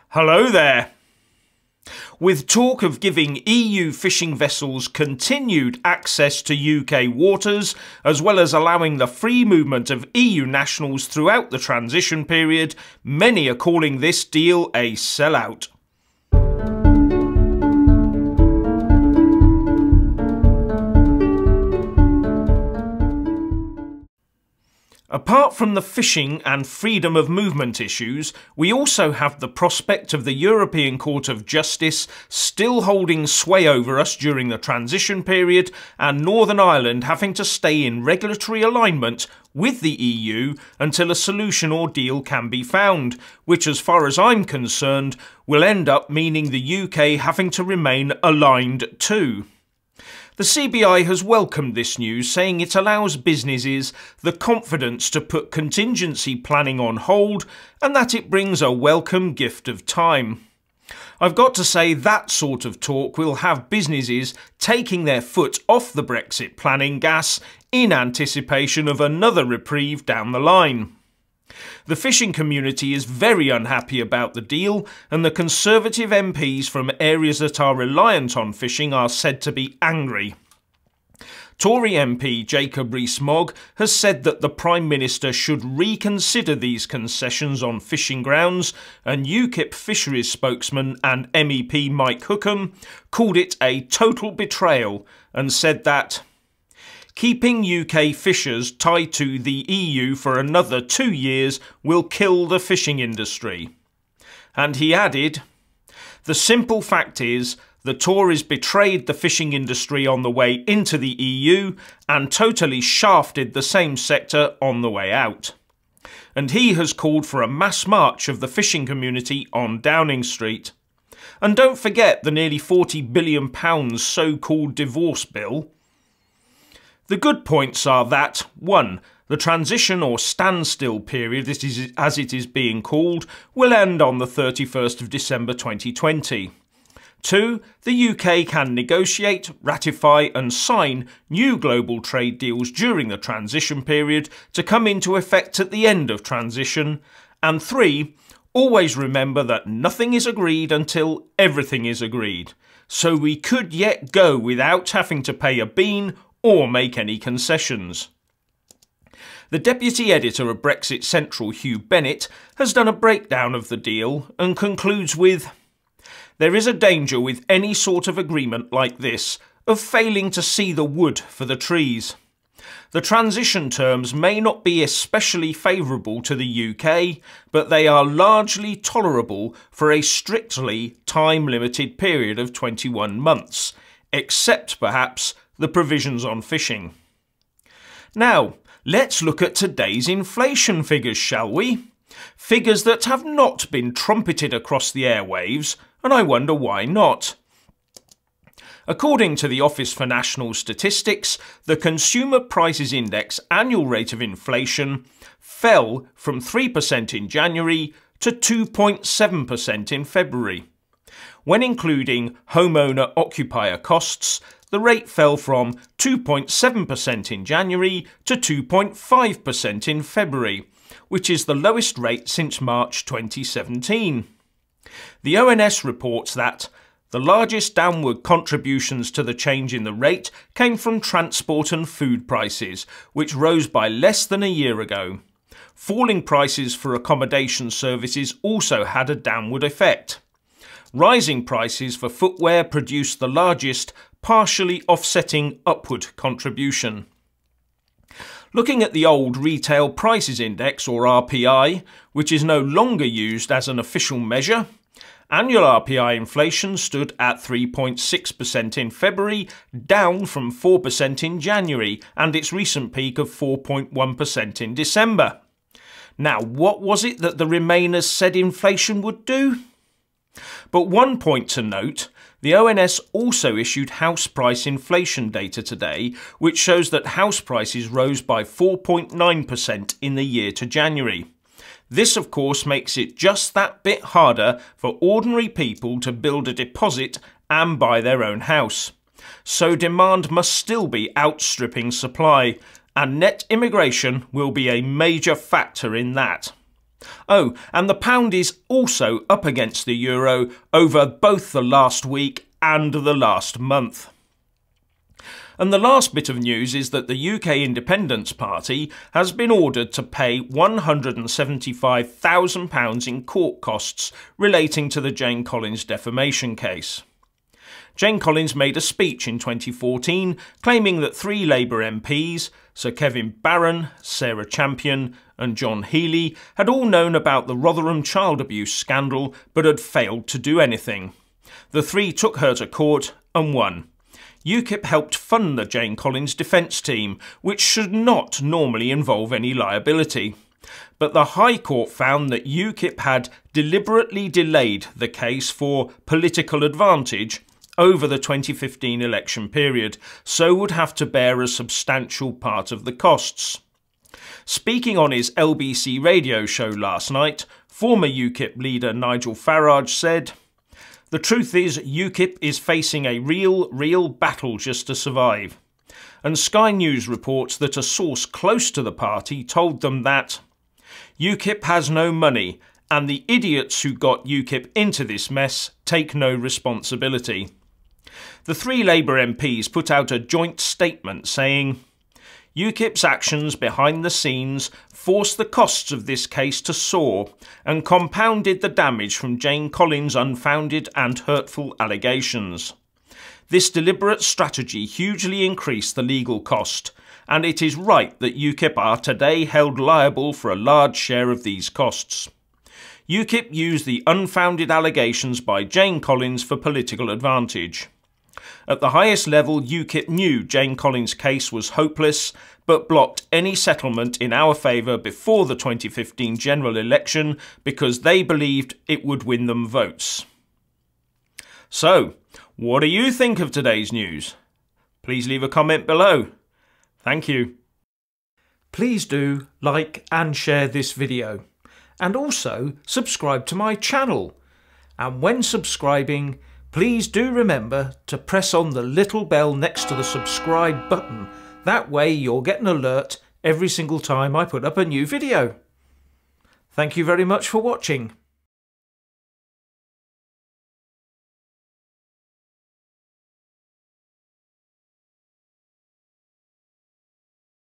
Hello there. With talk of giving EU fishing vessels continued access to UK waters, as well as allowing the free movement of EU nationals throughout the transition period, many are calling this deal a sellout. Apart from the fishing and freedom of movement issues, we also have the prospect of the European Court of Justice still holding sway over us during the transition period, and Northern Ireland having to stay in regulatory alignment with the EU until a solution or deal can be found, which, as far as I'm concerned, will end up meaning the UK having to remain aligned too. The CBI has welcomed this news, saying it allows businesses the confidence to put contingency planning on hold and that it brings a welcome gift of time. I've got to say that sort of talk will have businesses taking their foot off the Brexit planning gas in anticipation of another reprieve down the line. The fishing community is very unhappy about the deal, and the Conservative MPs from areas that are reliant on fishing are said to be angry. Tory MP Jacob Rees-Mogg has said that the Prime Minister should reconsider these concessions on fishing grounds, and UKIP fisheries spokesman and MEP Mike Hookham called it a total betrayal and said that keeping UK fishers tied to the EU for another 2 years will kill the fishing industry. And he added, "The simple fact is, the Tories betrayed the fishing industry on the way into the EU and totally shafted the same sector on the way out." And he has called for a mass march of the fishing community on Downing Street. And don't forget the nearly £40 billion so-called divorce bill. The good points are that 1. The transition or standstill period, as it is being called, will end on the 31st of December 2020. 2. The UK can negotiate, ratify and sign new global trade deals during the transition period to come into effect at the end of transition. And 3. Always remember that nothing is agreed until everything is agreed. So we could yet go without having to pay a bean or make any concessions. The deputy editor of Brexit Central, Hugh Bennett, has done a breakdown of the deal and concludes with, "There is a danger with any sort of agreement like this of failing to see the wood for the trees. The transition terms may not be especially favourable to the UK, but they are largely tolerable for a strictly time-limited period of 21 months, except perhaps the provisions on fishing." Now, let's look at today's inflation figures, shall we? Figures that have not been trumpeted across the airwaves, and I wonder why not. According to the Office for National Statistics, the Consumer Prices Index annual rate of inflation fell from 3% in January to 2.7% in February. When including homeowner-occupier costs, the rate fell from 2.7% in January to 2.5% in February, which is the lowest rate since March 2017. The ONS reports that the largest downward contributions to the change in the rate came from transport and food prices, which rose by less than a year ago. Falling prices for accommodation services also had a downward effect. Rising prices for footwear produced the largest, partially offsetting upward contribution. Looking at the old Retail Prices Index, or RPI, which is no longer used as an official measure, annual RPI inflation stood at 3.6% in February, down from 4% in January, and its recent peak of 4.1% in December. Now, what was it that the Remainers said inflation would do? But one point to note, the ONS also issued house price inflation data today, which shows that house prices rose by 4.9% in the year to January. This, of course, makes it just that bit harder for ordinary people to build a deposit and buy their own house. So demand must still be outstripping supply, and net immigration will be a major factor in that. Oh, and the pound is also up against the euro over both the last week and the last month. And the last bit of news is that the UK Independence Party has been ordered to pay £175,000 in court costs relating to the Jane Collins defamation case. Jane Collins made a speech in 2014 claiming that 3 Labour MPs, Sir Kevin Barron, Sarah Champion and John Healey, had all known about the Rotherham child abuse scandal but had failed to do anything. The 3 took her to court and won. UKIP helped fund the Jane Collins defence team, which should not normally involve any liability. But the High Court found that UKIP had deliberately delayed the case for political advantage over the 2015 election period, so would have to bear a substantial part of the costs. Speaking on his LBC radio show last night, former UKIP leader Nigel Farage said, "The truth is UKIP is facing a real battle just to survive." And Sky News reports that a source close to the party told them that UKIP has no money and the idiots who got UKIP into this mess take no responsibility. The 3 Labour MPs put out a joint statement saying, "UKIP's actions behind the scenes forced the costs of this case to soar and compounded the damage from Jane Collins' unfounded and hurtful allegations. This deliberate strategy hugely increased the legal cost, and it is right that UKIP are today held liable for a large share of these costs. UKIP used the unfounded allegations by Jane Collins for political advantage. At the highest level, UKIP knew Jane Collins' case was hopeless, but blocked any settlement in our favour before the 2015 general election because they believed it would win them votes." So, what do you think of today's news? Please leave a comment below. Thank you. Please do like and share this video, and also subscribe to my channel. And when subscribing, please do remember to press on the little bell next to the subscribe button. That way you'll get an alert every single time I put up a new video. Thank you very much for watching.